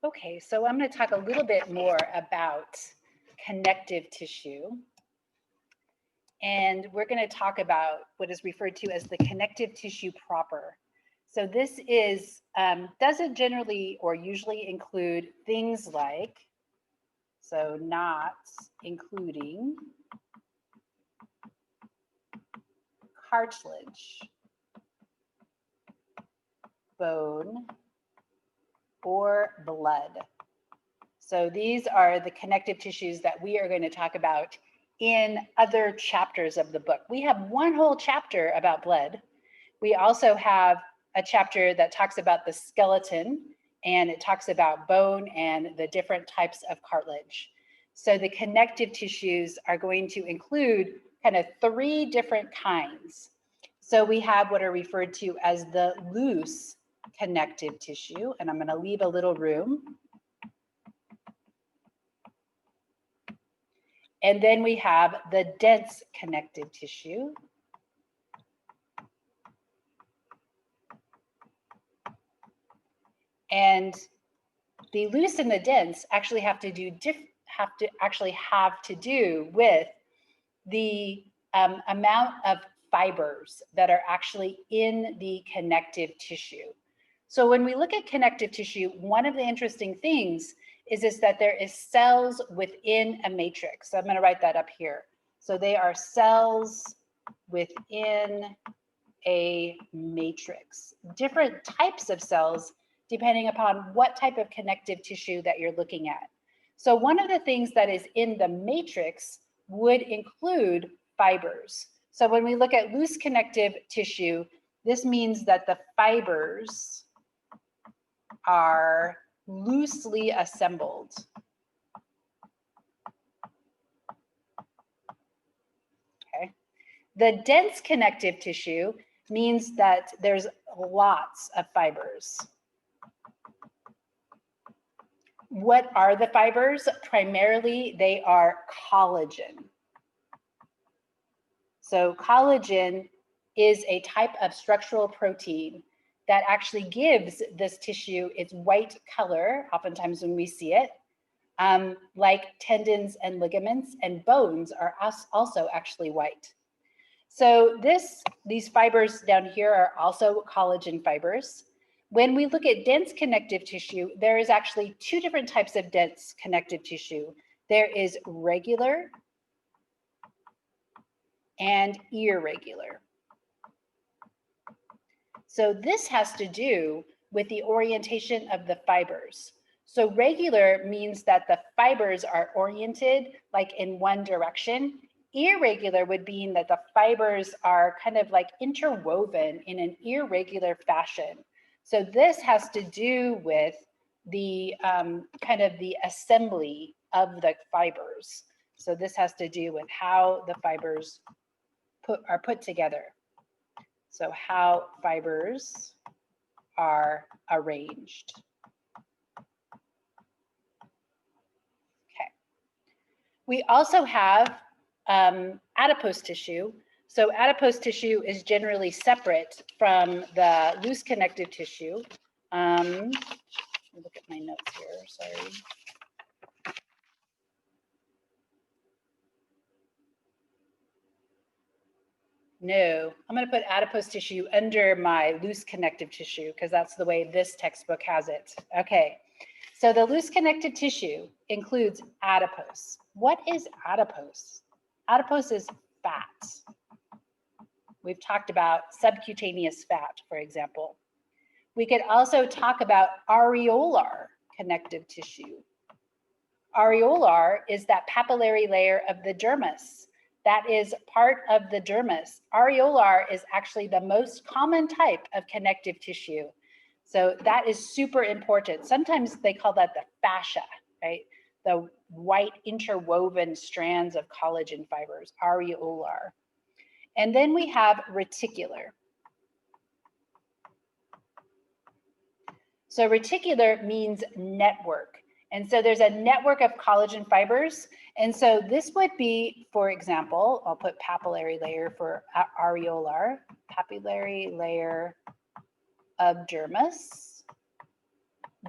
Okay, so I'm going to talk a little bit more about connective tissue. And we're going to talk about what is referred to as the connective tissue proper. So this is, doesn't generally or usually include things like, so not including cartilage, bone, or blood. So these are the connective tissues that we are going to talk about in other chapters of the book. We have one whole chapter about blood. We also have a chapter that talks about the skeleton, and it talks about bone and the different types of cartilage. So the connective tissues are going to include kind of 3 different kinds. So we have what are referred to as the loose connective tissue, and I'm going to leave a little room. And then we have the dense connective tissue. And the loose and the dense actually have to do with the amount of fibers that are actually in the connective tissue. So when we look at connective tissue, one of the interesting things is that there is cells within a matrix. So I'm going to write that up here. So they are cells within a matrix, different types of cells depending upon what type of connective tissue that you're looking at. So one of the things that is in the matrix would include fibers. So when we look at loose connective tissue, this means that the fibers are loosely assembled. Okay. The dense connective tissue means that there's lots of fibers. What are the fibers? Primarily, they are collagen. So collagen is a type of structural protein that actually gives this tissue its white color, oftentimes when we see it, like tendons and ligaments, and bones are also actually white. So these fibers down here are also collagen fibers. When we look at dense connective tissue, there is actually 2 different types of dense connective tissue. There is regular and irregular. So this has to do with the orientation of the fibers. So regular means that the fibers are oriented like in one direction. Irregular would mean that the fibers are kind of like interwoven in an irregular fashion. So this has to do with the kind of the assembly of the fibers. So this has to do with how the fibers are put together. So how fibers are arranged. Okay. We also have adipose tissue. So adipose tissue is generally separate from the loose connective tissue. Let me look at my notes here, sorry. No, I'm going to put adipose tissue under my loose connective tissue because that's the way this textbook has it. Okay, so the loose connective tissue includes adipose. What is adipose? Adipose is fat. We've talked about subcutaneous fat, for example. We could also talk about areolar connective tissue. Areolar is that papillary layer of the dermis. That is part of the dermis. Areolar is actually the most common type of connective tissue. So that is super important. Sometimes they call that the fascia, right? The white interwoven strands of collagen fibers, areolar. And then we have reticular. So reticular means network. And so there's a network of collagen fibers. And so this would be, for example, I'll put papillary layer for areolar, papillary layer of dermis.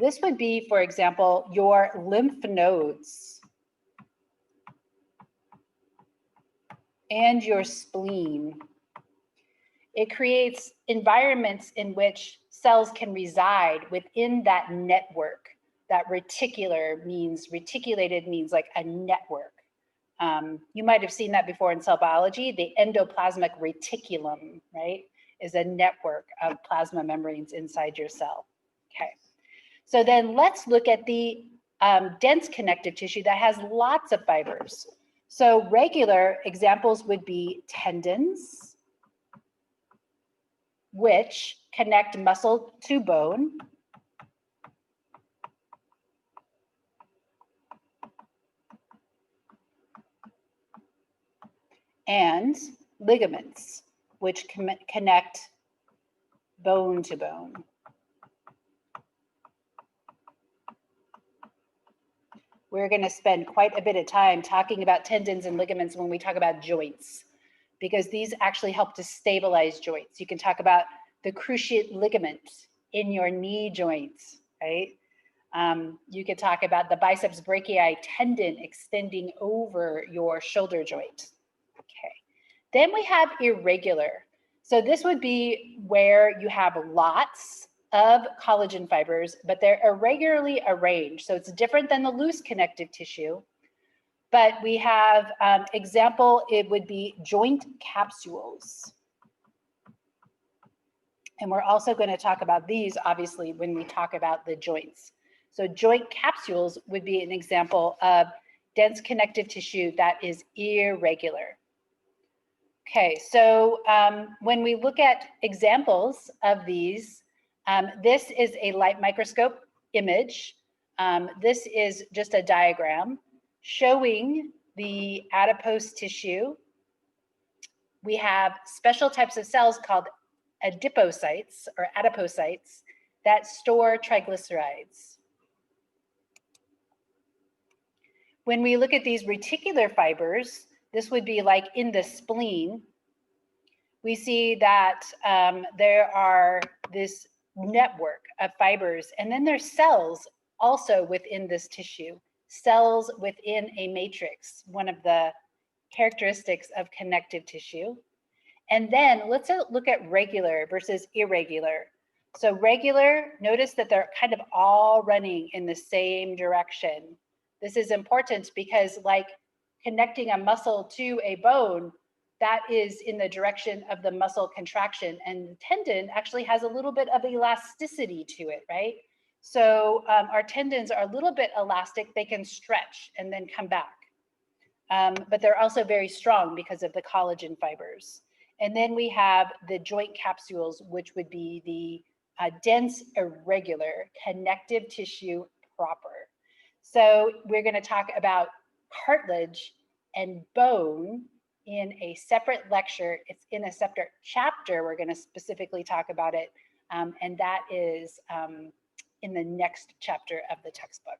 This would be, for example, your lymph nodes and your spleen. It creates environments in which cells can reside within that network. That reticulated means like a network. You might have seen that before in cell biology. The endoplasmic reticulum, right, is a network of plasma membranes inside your cell. Okay, so then let's look at the dense connective tissue that has lots of fibers. So regular examples would be tendons, which connect muscle to bone, and ligaments, which connect bone to bone. We're going to spend quite a bit of time talking about tendons and ligaments when we talk about joints, because these actually help to stabilize joints. You can talk about the cruciate ligament in your knee joint, right? You could talk about the biceps brachii tendon extending over your shoulder joint. Okay. Then we have irregular. So this would be where you have lots of collagen fibers, but they're irregularly arranged. So it's different than the loose connective tissue. But we have example, it would be joint capsules. And we're also going to talk about these, obviously, when we talk about the joints. So joint capsules would be an example of dense connective tissue that is irregular. Okay, so when we look at examples of these, this is a light microscope image. This is just a diagram showing the adipose tissue. We have special types of cells called adipocytes or adipocytes that store triglycerides. When we look at these reticular fibers, this would be like in the spleen. We see that there are this network of fibers, and then there's cells also within this tissue, cells within a matrix, one of the characteristics of connective tissue. And then let's look at regular versus irregular. So regular, notice that they're kind of all running in the same direction. This is important because, like connecting a muscle to a bone, that is in the direction of the muscle contraction, and the tendon actually has a little bit of elasticity to it, right? So our tendons are a little bit elastic. They can stretch and then come back. But they're also very strong because of the collagen fibers. And then we have the joint capsules, which would be the dense, irregular connective tissue proper. So we're going to talk about cartilage and bone in a separate lecture. It's in a separate chapter. We're going to specifically talk about it. And that is in the next chapter of the textbook.